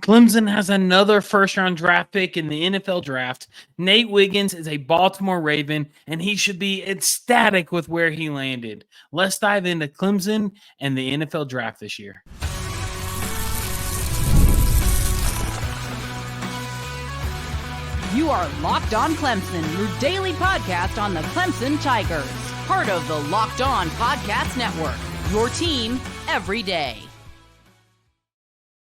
Clemson has another first-round draft pick in the NFL draft. Nate Wiggins is a Baltimore Raven, and he should be ecstatic with where he landed. Let's dive into Clemson and the NFL draft this year. You are Locked On Clemson, your daily podcast on the Clemson Tigers. Part of the Locked On Podcast Network, your team every day.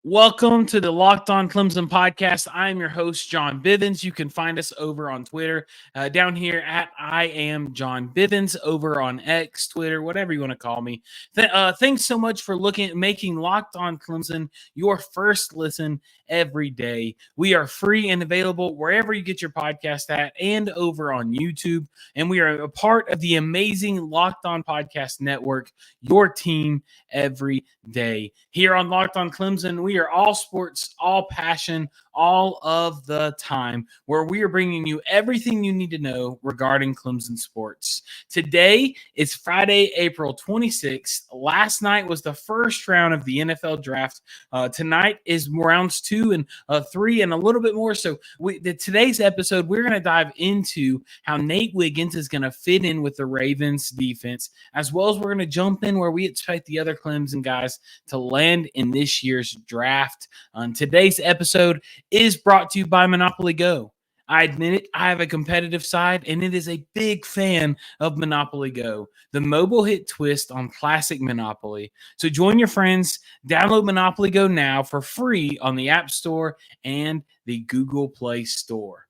Welcome to the Locked On Clemson podcast. I'm your host, John Bivens. You can find us over on Twitter, down here at I am John Bivens, over on X, Twitter, whatever you want to call me. Thanks so much for making Locked On Clemson your first listen every day. We are free and available wherever you get your podcast at and over on YouTube. And we are a part of the amazing Locked On Podcast Network, your team every day. Here on Locked On Clemson, we are all sports, all passion, all of the time, where we are bringing you everything you need to know regarding Clemson sports. Today is Friday, April 26th. Last night was the first round of the NFL draft. Tonight is rounds 2 and 3 and a little bit more. So today's episode, we're going to dive into how Nate Wiggins is going to fit in with the Ravens defense, as well as we're going to jump in where we expect the other Clemson guys to land in this year's draft. Today's episode is brought to you by Monopoly Go. I admit it, I have a competitive side, and it is a big fan of Monopoly Go, the mobile hit twist on classic Monopoly. So join your friends, download Monopoly Go now for free on the App Store and the Google Play Store.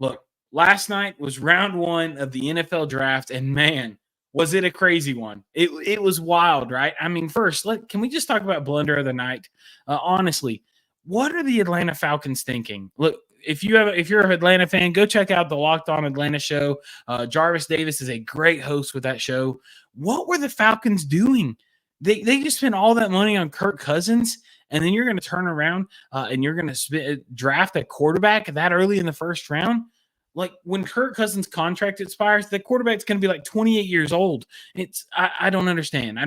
Look, last night was round 1 of the NFL draft, and man, was it a crazy one. It was wild, right? I mean, first, can we just talk about blunder of the night? Honestly, what are the Atlanta Falcons thinking? Look, if you're an Atlanta fan, go check out the Locked On Atlanta show. Jarvis Davis is a great host with that show. What were the Falcons doing? They just spent all that money on Kirk Cousins, and then you're going to turn around and you're going to draft a quarterback that early in the first round? Like, when Kirk Cousins' contract expires, the quarterback's going to be like 28 years old. I don't understand. I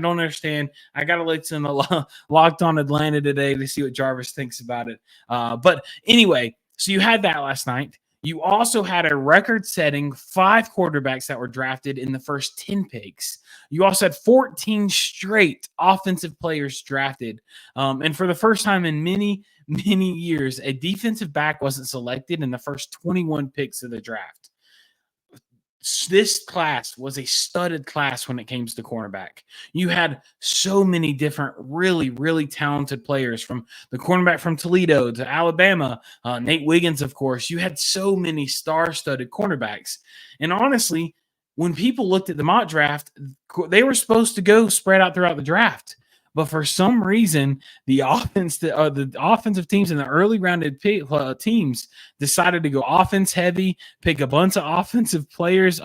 got to listen to Locked On Atlanta today to see what Jarvis thinks about it. But anyway, so you had that last night. You also had a record-setting 5 quarterbacks that were drafted in the first 10 picks. You also had 14 straight offensive players drafted. And for the first time in many years, a defensive back wasn't selected in the first 21 picks of the draft. This class was a studded class when it came to cornerback. You had so many different really, really talented players, from the cornerback from Toledo to Alabama, Nate Wiggins, of course. You had so many star-studded cornerbacks. And honestly, when people looked at the mock draft, they were supposed to go spread out throughout the draft. But for some reason, the offensive teams and the early rounded teams decided to go offense heavy, pick a bunch of offensive players,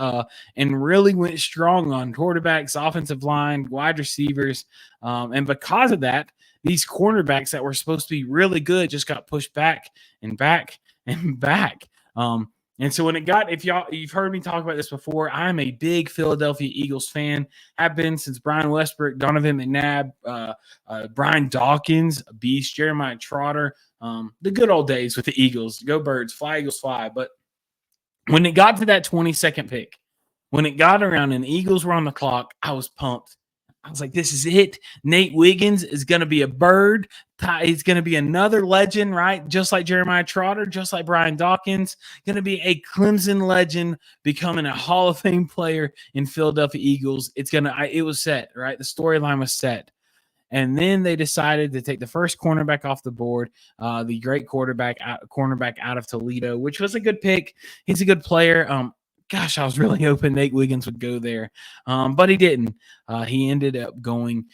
and really went strong on quarterbacks, offensive line, wide receivers. And because of that, these cornerbacks that were supposed to be really good just got pushed back and back and back. And so if you've heard me talk about this before, I'm a big Philadelphia Eagles fan. Have been since Brian Westbrook, Donovan McNabb, Brian Dawkins, a beast, Jeremiah Trotter, the good old days with the Eagles. Go Birds, fly Eagles fly. But when it got to that 22nd pick, when it got around and the Eagles were on the clock, I was pumped. I was like, this is it. Nate Wiggins is going to be a bird. He's going to be another legend, right? Just like Jeremiah Trotter, just like Brian Dawkins, going to be a Clemson legend, becoming a Hall of Fame player in Philadelphia Eagles. It was set, right? The storyline was set. And then they decided to take the first cornerback off the board, the great cornerback out of Toledo, which was a good pick. He's a good player. Gosh, I was really hoping Nate Wiggins would go there, but he didn't. He ended up going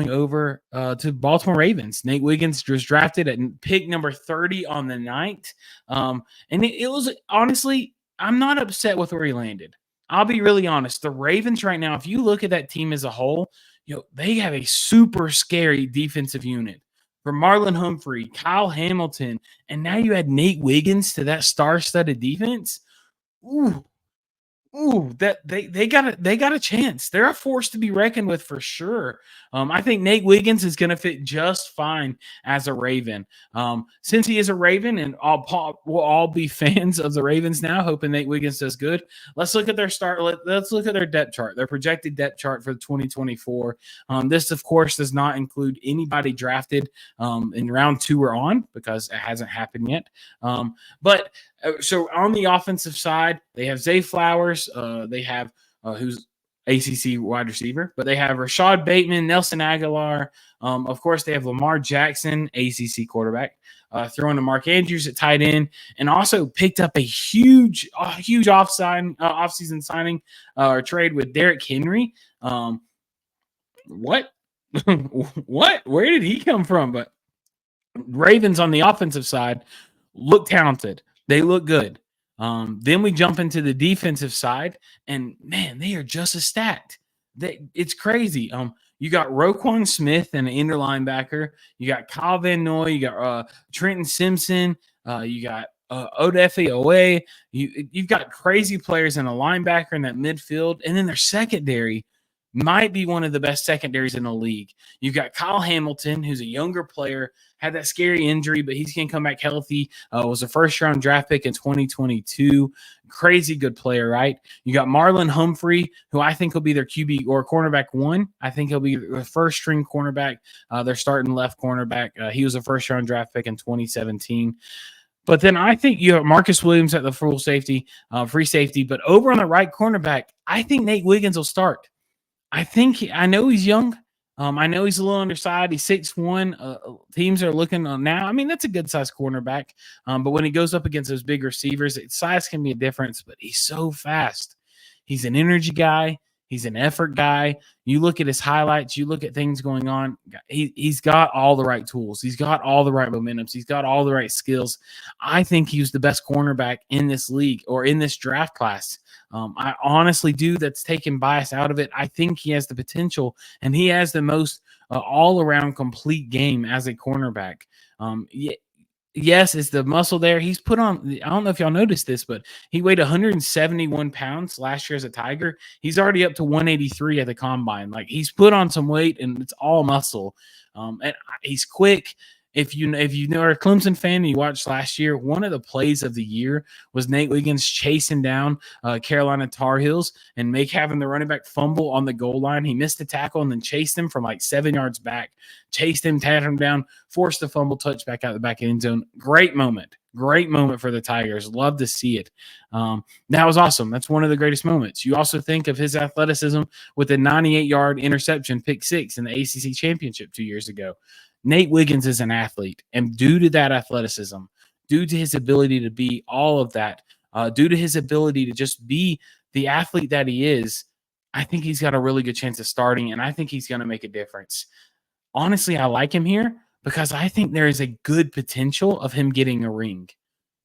over to Baltimore Ravens. Nate Wiggins was drafted at pick number 30 on the night, and it was, honestly, I'm not upset with where he landed. I'll be really honest. The Ravens right now, if you look at that team as a whole, they have a super scary defensive unit. From Marlon Humphrey, Kyle Hamilton, and now you add Nate Wiggins to that star-studded defense. Ooh, Ooh, that they got a chance. They're a force to be reckoned with for sure. I think Nate Wiggins is going to fit just fine as a Raven. Since he is a Raven, and we'll all be fans of the Ravens now, hoping Nate Wiggins does good. Let's look at their let's look at their depth chart, their projected depth chart for 2024. This, of course, does not include anybody drafted in round 2 or on, because it hasn't happened yet. But so on the offensive side, they have Zay Flowers. They have who's ACC wide receiver, but they have Rashad Bateman, Nelson Aguilar. Of course, they have Lamar Jackson, ACC quarterback, throwing to Mark Andrews at tight end, and also picked up a huge off-season signing or trade with Derrick Henry. What? What? Where did he come from? But Ravens on the offensive side look talented. They look good. Then we jump into the defensive side, and man, they are just as stacked. It's crazy. You got Roquan Smith and an inner linebacker. You got Kyle Van Noy. You got Trenton Simpson. You got Odefe Owe. You've got crazy players in a linebacker in that midfield, and then their secondary might be one of the best secondaries in the league. You've got Kyle Hamilton, who's a younger player, had that scary injury, but he's going to come back healthy. Was a first-round draft pick in 2022. Crazy good player, right? You got Marlon Humphrey, who I think will be their QB or cornerback 1. I think he'll be the first-string cornerback. They're starting left cornerback. He was a first-round draft pick in 2017. But then I think you have Marcus Williams at the free safety. But over on the right cornerback, I think Nate Wiggins will start. I know he's young. I know he's a little undersized. He's 6'1". Teams are looking on now. I mean, that's a good size cornerback. But when he goes up against those big receivers, size can be a difference, but he's so fast. He's an energy guy. He's an effort guy. You look at his highlights, you look at things going on. He's got all the right tools. He's got all the right momentums. He's got all the right skills. I think he's the best cornerback in this league or in this draft class. I honestly do. That's taking bias out of it. I think he has the potential, and he has the most all-around complete game as a cornerback. Yes, is the muscle there. He's put on, I don't know if y'all noticed this, but he weighed 171 pounds last year as a Tiger. He's already up to 183 at the combine. Like, he's put on some weight, and it's all muscle. And he's quick. If you are a Clemson fan and you watched last year, one of the plays of the year was Nate Wiggins chasing down Carolina Tar Heels and having the running back fumble on the goal line. He missed the tackle and then chased him from like 7 yards back, chased him, tatted him down, forced the fumble touchback out the back end zone. Great moment for the Tigers. Love to see it. That was awesome. That's one of the greatest moments. You also think of his athleticism with a 98-yard interception, pick 6 in the ACC championship 2 years ago. Nate Wiggins is an athlete, and due to that athleticism, due to his ability to be all of that, due to his ability to just be the athlete that he is, I think he's got a really good chance of starting, and I think he's going to make a difference. Honestly, I like him here because I think there is a good potential of him getting a ring.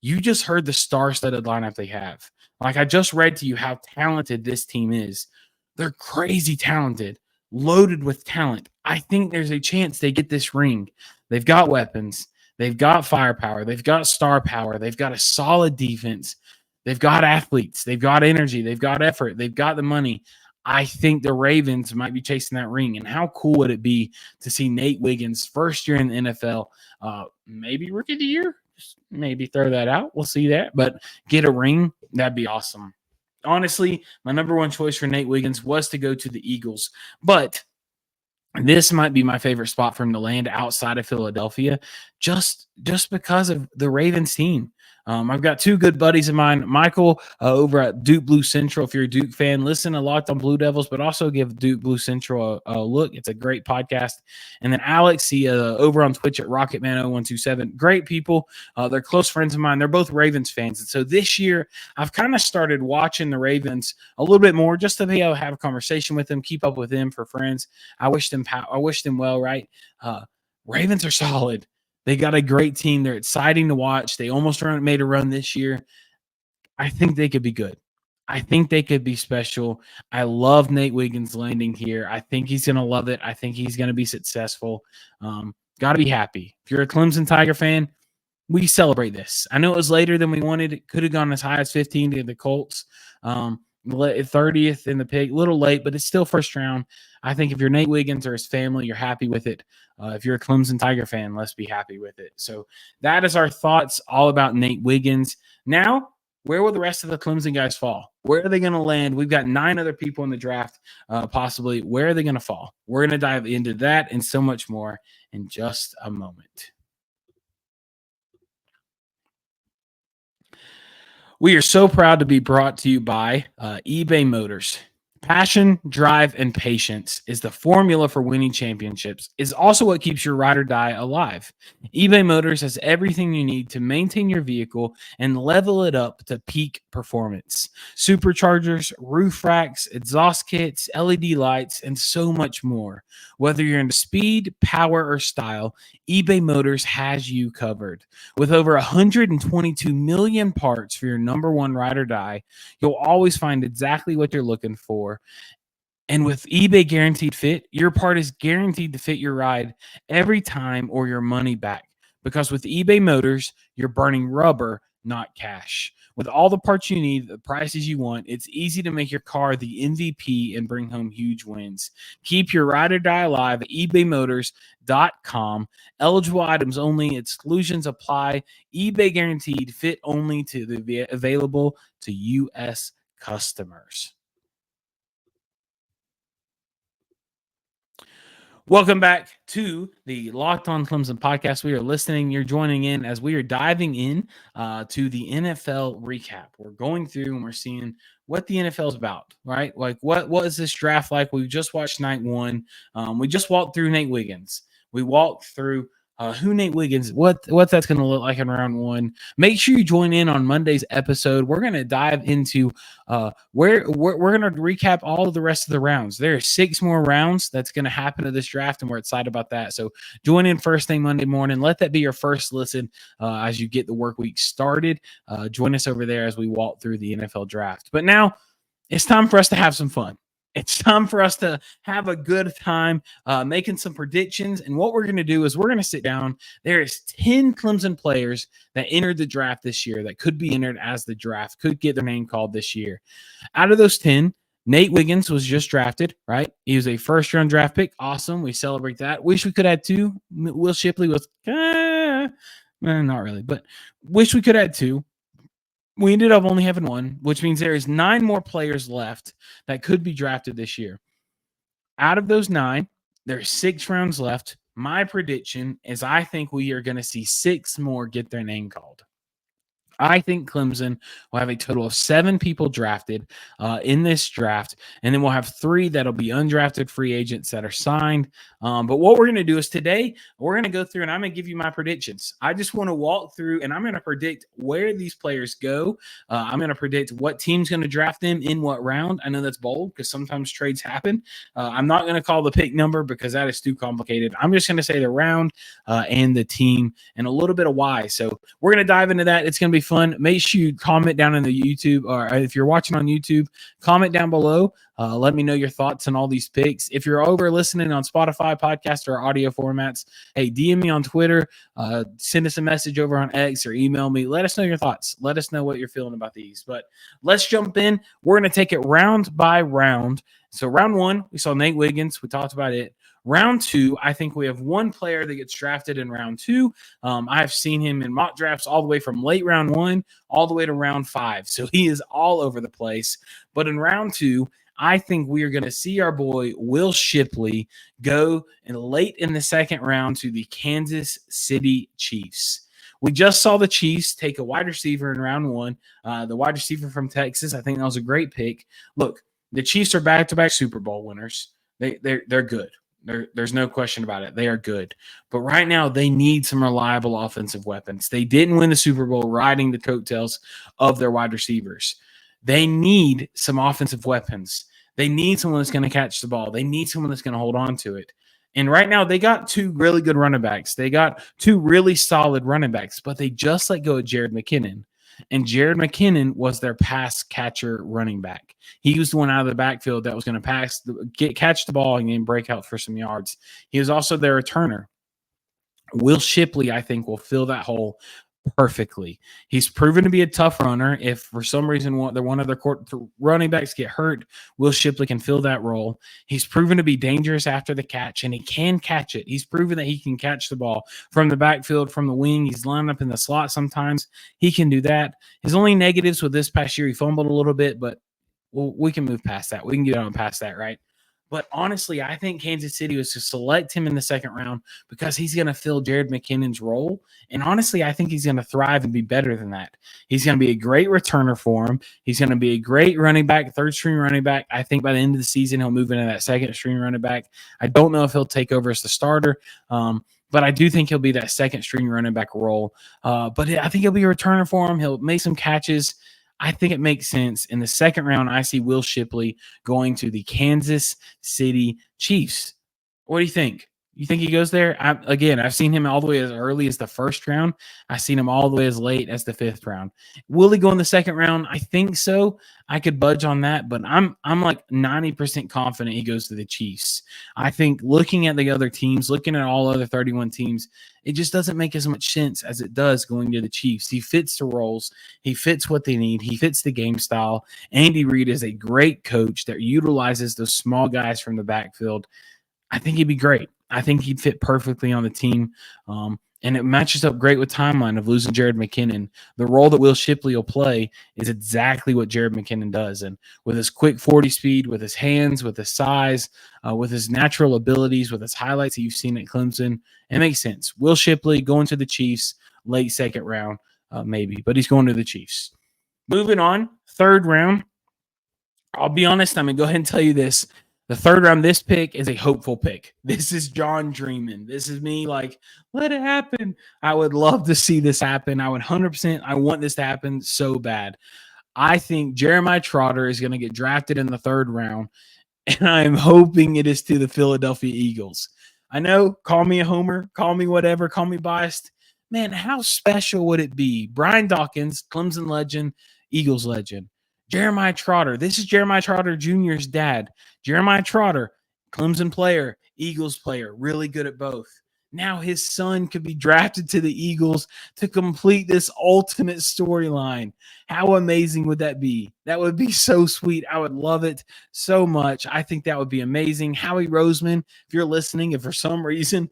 You just heard the star-studded lineup they have. Like, I just read to you how talented this team is. They're crazy talented, loaded with talent. I think there's a chance they get this ring. They've got weapons. They've got firepower. They've got star power. They've got a solid defense. They've got athletes. They've got energy. They've got effort. They've got the money. I think the Ravens might be chasing that ring. And how cool would it be to see Nate Wiggins, first year in the NFL, maybe rookie of the year? Just maybe throw that out. We'll see that. But get a ring, that'd be awesome. Honestly, my number one choice for Nate Wiggins was to go to the Eagles. But this might be my favorite spot for him to land outside of Philadelphia, just because of the Ravens team. I've got two good buddies of mine, Michael over at Duke Blue Central. If you're a Duke fan, listen to Locked on Blue Devils, but also give Duke Blue Central a look. It's a great podcast. And then Alex, he over on Twitch at Rocketman0127. Great people. They're close friends of mine. They're both Ravens fans. And so this year, I've kind of started watching the Ravens a little bit more just to be able to have a conversation with them, keep up with them for friends. I wish them well, right? Ravens are solid. They got a great team. They're exciting to watch. They almost made a run this year. I think they could be good. I think they could be special. I love Nate Wiggins landing here. I think he's going to love it. I think he's going to be successful. Got to be happy. If you're a Clemson Tiger fan, we celebrate this. I know it was later than we wanted. It could have gone as high as 15 to the Colts. 30th in the pick, a little late, but it's still first round. I think if you're Nate Wiggins or his family, you're happy with it. If you're a Clemson Tiger fan, let's be happy with it. So that is our thoughts all about Nate Wiggins. Now, where will the rest of the Clemson guys fall? Where are they going to land? We've got 9 other people in the draft, possibly. Where are they going to fall? We're going to dive into that and so much more in just a moment. We are so proud to be brought to you by eBay Motors. Passion, drive, and patience is the formula for winning championships. It's also what keeps your ride or die alive. eBay Motors has everything you need to maintain your vehicle and level it up to peak performance. Superchargers, roof racks, exhaust kits, LED lights, and so much more. Whether you're into speed, power, or style, eBay Motors has you covered. With over 122 million parts for your number one ride or die, you'll always find exactly what you're looking for. And with eBay Guaranteed Fit, your part is guaranteed to fit your ride every time or your money back. Because with eBay Motors, you're burning rubber, not cash. With all the parts you need, the prices you want, it's easy to make your car the MVP and bring home huge wins. Keep your ride or die alive at ebaymotors.com. Eligible items only. Exclusions apply. eBay Guaranteed Fit only to the available to U.S. customers. Welcome back to the Locked On Clemson podcast. We are listening. You're joining in as we are diving in to the NFL recap. We're going through and we're seeing what the NFL is about, right? Like what is this draft like? We just watched night one. We just walked through Nate Wiggins. We walked through who Nate Wiggins, what that's going to look like in round one. Make sure you join in on Monday's episode. We're going to dive into where we're going to recap all of the rest of the rounds. There are 6 more rounds that's going to happen to this draft, and we're excited about that. So join in first thing Monday morning. Let that be your first listen as you get the work week started. Join us over there as we walk through the NFL draft. But now it's time for us to have some fun. It's time for us to have a good time making some predictions. And what we're going to do is we're going to sit down. There is 10 Clemson players that entered the draft this year that could be entered as the draft, could get their name called this year. Out of those 10, Nate Wiggins was just drafted, right? He was a first-round draft pick. Awesome. We celebrate that. Wish we could add 2. Will Shipley was not really, but wish we could add 2. We ended up only having 1, which means there is 9 more players left that could be drafted this year. Out of those 9, there's 6 rounds left. My prediction is I think we are going to see 6 more get their name called. I think Clemson will have a total of 7 people drafted in this draft, and then we'll have 3 that'll be undrafted free agents that are signed. But what we're going to do is today, we're going to go through, and I'm going to give you my predictions. I just want to walk through, and I'm going to predict where these players go. I'm going to predict what team's going to draft them in what round. I know that's bold because sometimes trades happen. I'm not going to call the pick number because that is too complicated. I'm just going to say the round and the team and a little bit of why. So we're going to dive into that. It's going to be fun. Make sure you comment down in the YouTube, or if you're watching on YouTube, comment down below. Let me know your thoughts on all these picks. If you're over listening on Spotify, podcast, or audio formats, hey, DM me on Twitter, send us a message over on X, or email me. Let us know your thoughts. Let us know what you're feeling about these. But let's jump in. We're going to take it round by round. So round 1, we saw Nate Wiggins. We talked about it. Round 2, I think we have 1 player that gets drafted in round 2. I've seen him in mock drafts all the way from late round 1 all the way to round 5. So he is all over the place. But in round 2, I think we are going to see our boy Will Shipley go late in the 2nd round to the Kansas City Chiefs. We just saw the Chiefs take a wide receiver in round 1, the wide receiver from Texas. I think that was a great pick. Look, the Chiefs are back-to-back Super Bowl winners. They're good. There's no question about it. They are good. But right now, they need some reliable offensive weapons. They didn't win the Super Bowl riding the coattails of their wide receivers. They need some offensive weapons. They need someone that's going to catch the ball. They need someone that's going to hold on to it. And right now, they got 2 really good running backs. They got 2 really solid running backs, but they just let go of Jared McKinnon. And Jared McKinnon was their pass catcher running back. He was the one out of the backfield that was going to catch the ball and then break out for some yards. He was also their returner. Will Shipley, I think, will fill that hole. perfectly. He's proven to be a tough runner. If for some reason one of their running backs get hurt, Will Shipley can fill that role. He's proven to be dangerous after the catch, and he can catch it. He's proven that he can catch the ball from the backfield, from the wing. He's lined up in the slot sometimes. He can do that. His only negatives with this past year, he fumbled a little bit, but we can move past that. We can get on past that, right? But honestly, I think Kansas City was to select him in the second round because he's going to fill Jared McKinnon's role. And honestly, I think he's going to thrive and be better than that. He's going to be a great returner for him. He's going to be a great running back, third string running back. I think by the end of the season, he'll move into that second string running back. I don't know if he'll take over as the starter. But I do think he'll be that second string running back role. But I think he'll be a returner for him. He'll make some catches. I think it makes sense. In the second round, I see Will Shipley going to the Kansas City Chiefs. What do you think? You think he goes there? I've seen him all the way as early as the first round. I've seen him all the way as late as the fifth round. Will he go in the second round? I think so. I could budge on that, but I'm like 90% confident he goes to the Chiefs. I think looking at the other teams, looking at all other 31 teams, it just doesn't make as much sense as it does going to the Chiefs. He fits the roles. He fits what they need. He fits the game style. Andy Reid is a great coach that utilizes those small guys from the backfield. I think he'd be great. I think he'd fit perfectly on the team. And it matches up great with timeline of losing Jared McKinnon. The role that Will Shipley will play is exactly what Jared McKinnon does. And with his quick 40 speed, with his hands, with his size, with his natural abilities, with his highlights that you've seen at Clemson, it makes sense. Will Shipley going to the Chiefs, late second round, maybe. But he's going to the Chiefs. Moving on, third round. I'll be honest, I'm going to go ahead and tell you this. The third round, this pick is a hopeful pick. This is John dreaming. This is me like, let it happen. I would love to see this happen. I would 100%. I want this to happen so bad. I think Jeremiah Trotter is going to get drafted in the third round, and I'm hoping it is to the Philadelphia Eagles. I know, call me a homer, call me whatever, call me biased. Man, how special would it be? Brian Dawkins, Clemson legend, Eagles legend. Jeremiah Trotter. This is Jeremiah Trotter Jr.'s dad. Jeremiah Trotter, Clemson player, Eagles player, really good at both. Now his son could be drafted to the Eagles to complete this ultimate storyline. How amazing would that be? That would be so sweet. I would love it so much. I think that would be amazing. Howie Roseman, if you're listening, if for some reason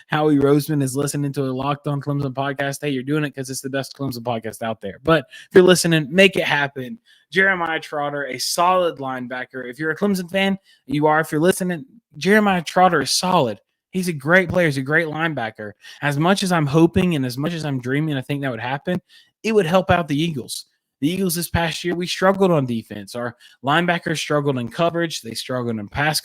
Howie Roseman is listening to a Locked On Clemson podcast, hey, you're doing it because it's the best Clemson podcast out there. But if you're listening, make it happen. Jeremiah Trotter, a solid linebacker. If you're a Clemson fan, you are. If you're listening, Jeremiah Trotter is solid. He's a great player. He's a great linebacker. As much as I'm hoping and as much as I'm dreaming, I think that would happen, it would help out the Eagles. The Eagles this past year, we struggled on defense. Our linebackers struggled in coverage. They struggled in pass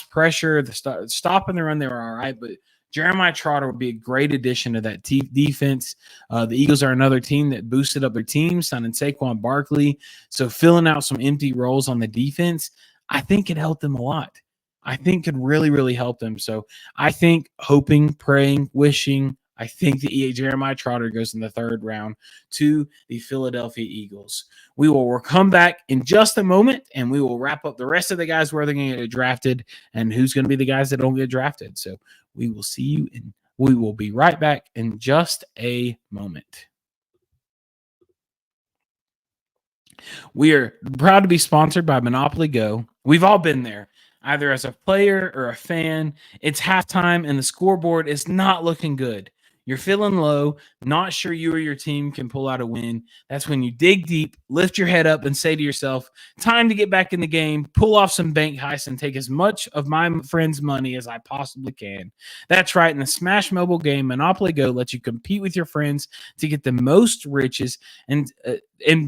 pressure. Stopping the run, they were all right. But Jeremiah Trotter would be a great addition to that defense. The Eagles are another team that boosted up their team, signing Saquon Barkley. So filling out some empty roles on the defense, I think could help them a lot. I think could really, really help them. So I think hoping, praying, wishing, I think that Jeremiah Trotter goes in the third round to the Philadelphia Eagles. We will come back in just a moment, and we will wrap up the rest of the guys where they're going to get drafted and who's going to be the guys that don't get drafted. So we will see you, and we will be right back in just a moment. We are proud to be sponsored by Monopoly Go. We've all been there, either as a player or a fan. It's halftime, and the scoreboard is not looking good. You're feeling low, not sure you or your team can pull out a win. That's when you dig deep, lift your head up, and say to yourself, time to get back in the game, pull off some bank heists, and take as much of my friends' money as I possibly can. That's right. In the Smash mobile game, Monopoly Go lets you compete with your friends to get the most riches and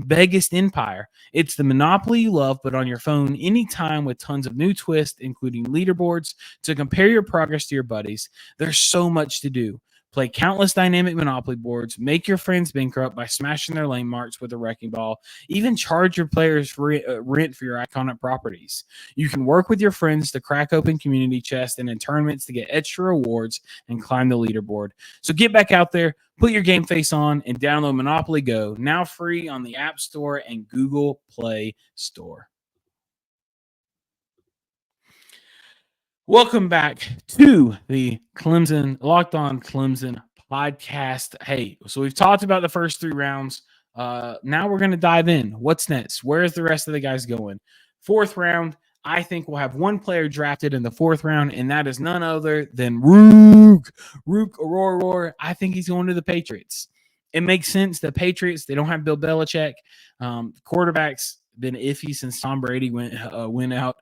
biggest empire. It's the Monopoly you love, but on your phone anytime, with tons of new twists, including leaderboards to compare your progress to your buddies. There's so much to do. Play countless dynamic Monopoly boards, make your friends bankrupt by smashing their landmarks with a wrecking ball, even charge your players rent for your iconic properties. You can work with your friends to crack open community chests and in tournaments to get extra rewards and climb the leaderboard. So get back out there, put your game face on, and download Monopoly Go, now free on the App Store and Google Play Store. Welcome back to the Locked On Clemson podcast. Hey, so we've talked about the first 3 rounds. Now we're going to dive in. What's next? Where's the rest of the guys going? 4th round, I think we'll have one player drafted in the 4th round, and that is none other than Rook Aurora. I think he's going to the Patriots. It makes sense. The Patriots, they don't have Bill Belichick. Quarterback's been iffy since Tom Brady went out.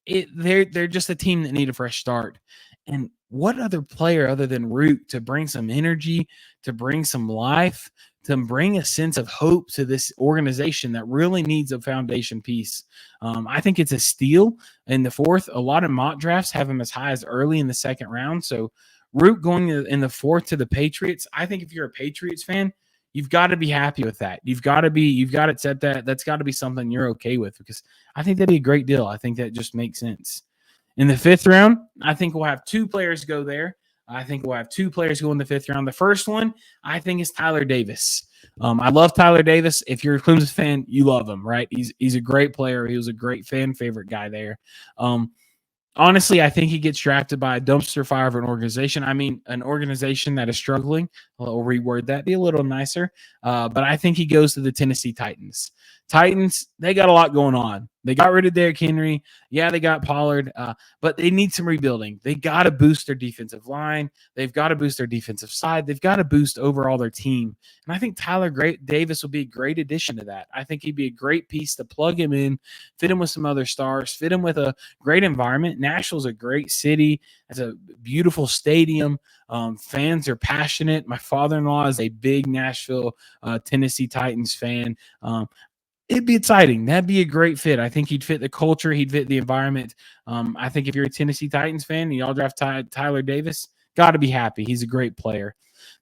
They're just a team that need a fresh start. And what other player other than Root to bring some energy, to bring some life, to bring a sense of hope to this organization that really needs a foundation piece? I think it's a steal in the 4th. A lot of mock drafts have him as high as early in the 2nd round. So Root going in the 4th to the Patriots, I think if you're a Patriots fan, you've got to be happy with that. You've got to accept that. That's got to be something you're okay with, because I think that'd be a great deal. I think that just makes sense. In the 5th round, I think we'll have 2 players go there. I think we'll have 2 players go in the 5th round. The first one, I think, is Tyler Davis. I love Tyler Davis. If you're a Clemson fan, you love him, right? He's a great player. He was a great fan favorite guy there. Honestly, I think he gets drafted by a dumpster fire of an organization. I mean, an organization that is struggling. I'll reword that, be a little nicer. But I think he goes to the Tennessee Titans. Titans, they got a lot going on. They got rid of Derrick Henry. Yeah, they got Pollard, but they need some rebuilding. They got to boost their defensive line. They've got to boost their defensive side. They've got to boost overall their team. And I think Tyler Davis will be a great addition to that. I think he'd be a great piece to plug him in, fit him with some other stars, fit him with a great environment. Nashville's a great city. It's a beautiful stadium. Fans are passionate. My father-in-law is a big Nashville, Tennessee Titans fan. It'd be exciting. That'd be a great fit. I think he'd fit the culture. He'd fit the environment. I think if you're a Tennessee Titans fan and y'all draft Tyler Davis, got to be happy. He's a great player.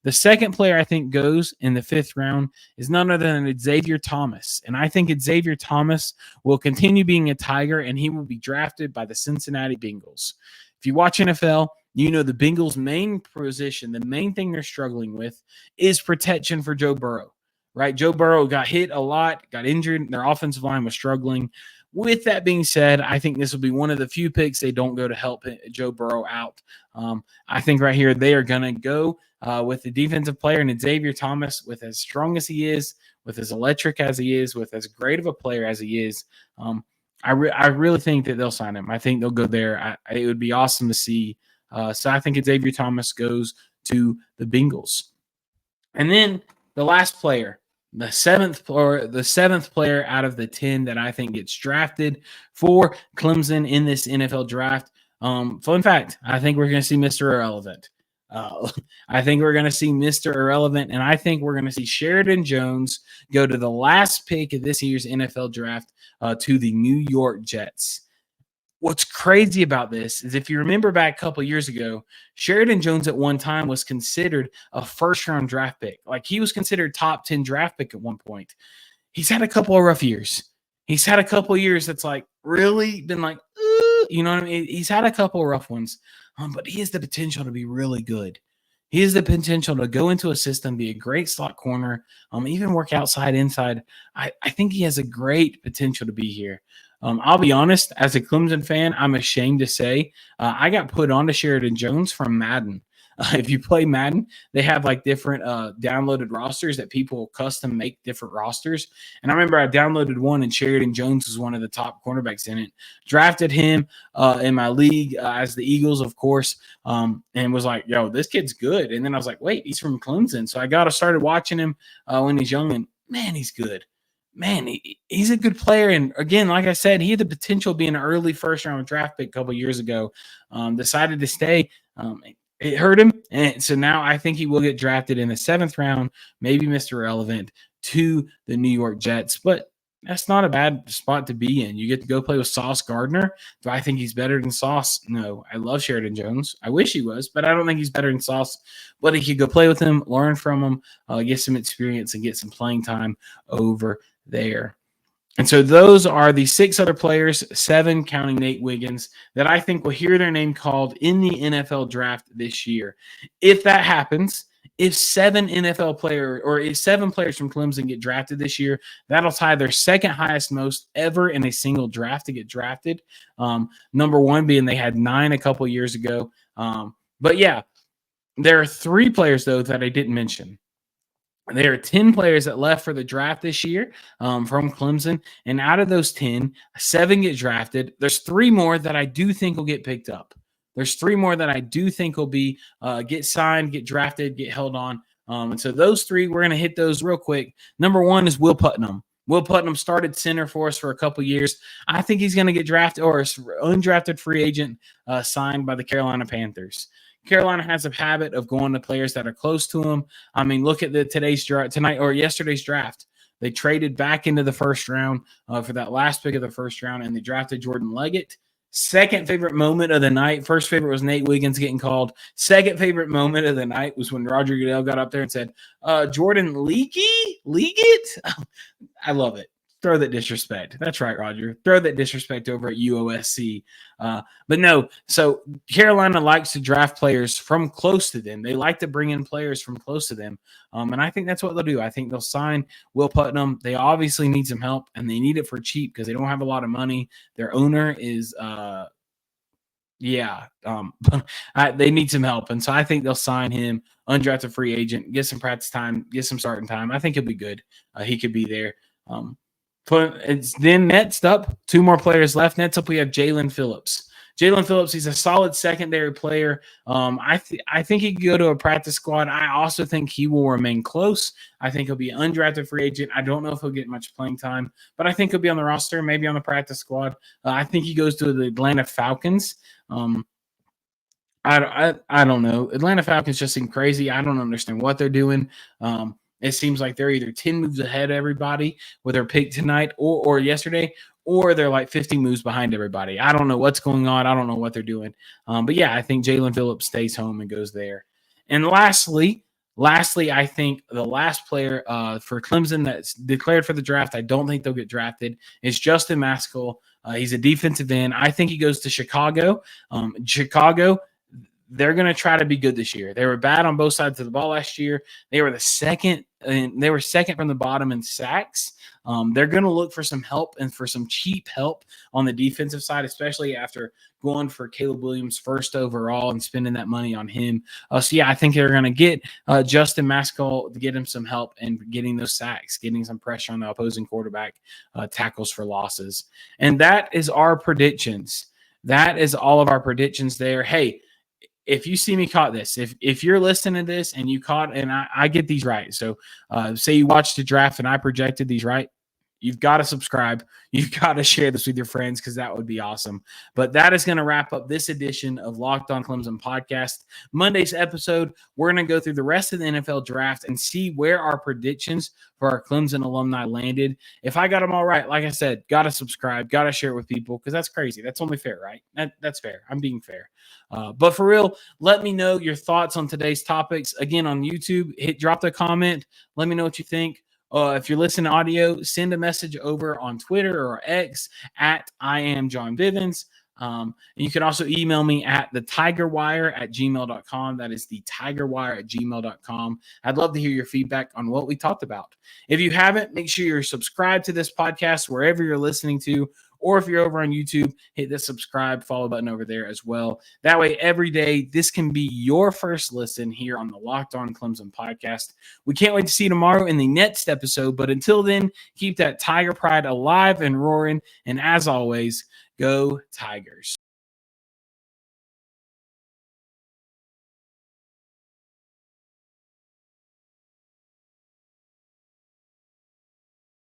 The second player I think goes in the 5th round is none other than Xavier Thomas. And I think Xavier Thomas will continue being a Tiger, and he will be drafted by the Cincinnati Bengals. If you watch NFL, you know the Bengals' main position, the main thing they're struggling with is protection for Joe Burrow. Right? Joe Burrow got hit a lot, got injured. Their offensive line was struggling. With that being said, I think this will be one of the few picks they don't go to help Joe Burrow out. I think right here they are going to go with the defensive player, and Xavier Thomas, with as strong as he is, with as electric as he is, with as great of a player as he is, I really think that they'll sign him. I think they'll go there. It would be awesome to see. So I think Xavier Thomas goes to the Bengals. And then the last player, the seventh player out of the 10 that I think gets drafted for Clemson in this NFL draft. Fun fact, I think we're going to see Mr. Irrelevant. I think we're going to see Mr. Irrelevant, and I think we're going to see Sheridan Jones go to the last pick of this year's NFL draft to the New York Jets. What's crazy about this is if you remember back a couple years ago, Sheridan Jones at one time was considered a first-round draft pick. Like, he was considered top 10 draft pick at one point. He's had a couple of rough years. He's had a couple of years that's like really been like, you know what I mean? He's had a couple of rough ones, but he has the potential to be really good. He has the potential to go into a system, be a great slot corner, even work outside, inside. I think he has a great potential to be here. I'll be honest, as a Clemson fan, I'm ashamed to say I got put on to Sheridan Jones from Madden. If you play Madden, they have like different downloaded rosters that people custom make different rosters. And I remember I downloaded one, and Sheridan Jones was one of the top cornerbacks in it. Drafted him in my league as the Eagles, of course, and was like, yo, this kid's good. And then I was like, wait, he's from Clemson. So I started watching him when he's young, and man, he's good. Man, he's a good player. And again, like I said, he had the potential of being an early first-round draft pick a couple years ago. Decided to stay. It hurt him. And so now I think he will get drafted in the 7th round, maybe Mr. Relevant, to the New York Jets. But that's not a bad spot to be in. You get to go play with Sauce Gardner. Do I think he's better than Sauce? No. I love Sheridan Jones. I wish he was, but I don't think he's better than Sauce. But he could go play with him, learn from him, get some experience, and get some playing time over there. And so those are the 6 other players, 7 counting Nate Wiggins, that I think will hear their name called in the NFL draft this year. If that happens, if 7 NFL players or if 7 players from Clemson get drafted this year, that'll tie their second highest most ever in a single draft to get drafted. Number one being they had 9 a couple years ago. But yeah, There are 3 players, though, that I didn't mention. There are 10 players that left for the draft this year from Clemson. And out of those 10, 7 get drafted. There's 3 more that I do think will get picked up. There's 3 more that I do think will be get signed, get drafted, get held on. And so those 3, we're going to hit those real quick. Number 1 is Will Putnam. Will Putnam started center for us for a couple years. I think he's going to get drafted or undrafted free agent signed by the Carolina Panthers. Carolina has a habit of going to players that are close to him. I mean, look at yesterday's draft. They traded back into the first round for that last pick of the first round, and they drafted Jordan Leggett. Second favorite moment of the night. First favorite was Nate Wiggins getting called. Second favorite moment of the night was when Roger Goodell got up there and said, Jordan Leggett? I love it. Throw that disrespect. That's right, Roger. Throw that disrespect over at UOSC. But no, so Carolina likes to draft players from close to them. They like to bring in players from close to them. And I think that's what they'll do. I think they'll sign Will Putnam. They obviously need some help, and they need it for cheap because they don't have a lot of money. Their owner is they need some help. And so I think they'll sign him, undrafted free agent, get some practice time, get some starting time. I think he'll be good. He could be there. It's then next up, 2 more players left. Next up, we have Jalen Phillips. Jalen Phillips, he's a solid secondary player. I think he could go to a practice squad. I also think he will remain close. I think he'll be an undrafted free agent. I don't know if he'll get much playing time, but I think he'll be on the roster, maybe on the practice squad. I think he goes to the Atlanta Falcons. I don't know. Atlanta Falcons just seem crazy. I don't understand what they're doing. It seems like they're either 10 moves ahead of everybody with their pick tonight or yesterday, or they're like 50 moves behind everybody. I don't know what's going on. I don't know what they're doing. But yeah, I think Jalen Phillips stays home and goes there. And lastly, I think the last player for Clemson that's declared for the draft, I don't think they'll get drafted, is Justin Maskell. He's a defensive end. I think he goes to Chicago. Chicago, they're going to try to be good this year. They were bad on both sides of the ball last year. They were second from the bottom in sacks. They're going to look for some help and for some cheap help on the defensive side, especially after going for Caleb Williams first overall and spending that money on him. So yeah, I think they're going to get Justin Maskell to get him some help and getting those sacks, getting some pressure on the opposing quarterback, tackles for losses. And that is our predictions. That is all of our predictions there. Hey, if you see me caught this, if you're listening to this and you caught, and I get these right. So say you watched the draft and I projected these right, you've got to subscribe. You've got to share this with your friends because that would be awesome. But that is going to wrap up this edition of Locked On Clemson podcast. Monday's episode, we're going to go through the rest of the NFL draft and see where our predictions for our Clemson alumni landed. If I got them all right, like I said, got to subscribe, got to share it with people because that's crazy. That's only fair, right? That's fair. I'm being fair. But for real, let me know your thoughts on today's topics. Again, on YouTube, drop the comment. Let me know what you think. If you're listening to audio, send a message over on Twitter or X at I am John Bivens. And you can also email me at thetigerwire@gmail.com. That is thetigerwire@gmail.com. I'd love to hear your feedback on what we talked about. If you haven't, make sure you're subscribed to this podcast wherever you're listening to, or if you're over on YouTube, hit the subscribe, follow button over there as well. That way, every day, this can be your first listen here on the Locked On Clemson podcast. We can't wait to see you tomorrow in the next episode. But until then, keep that Tiger pride alive and roaring. And as always, go Tigers.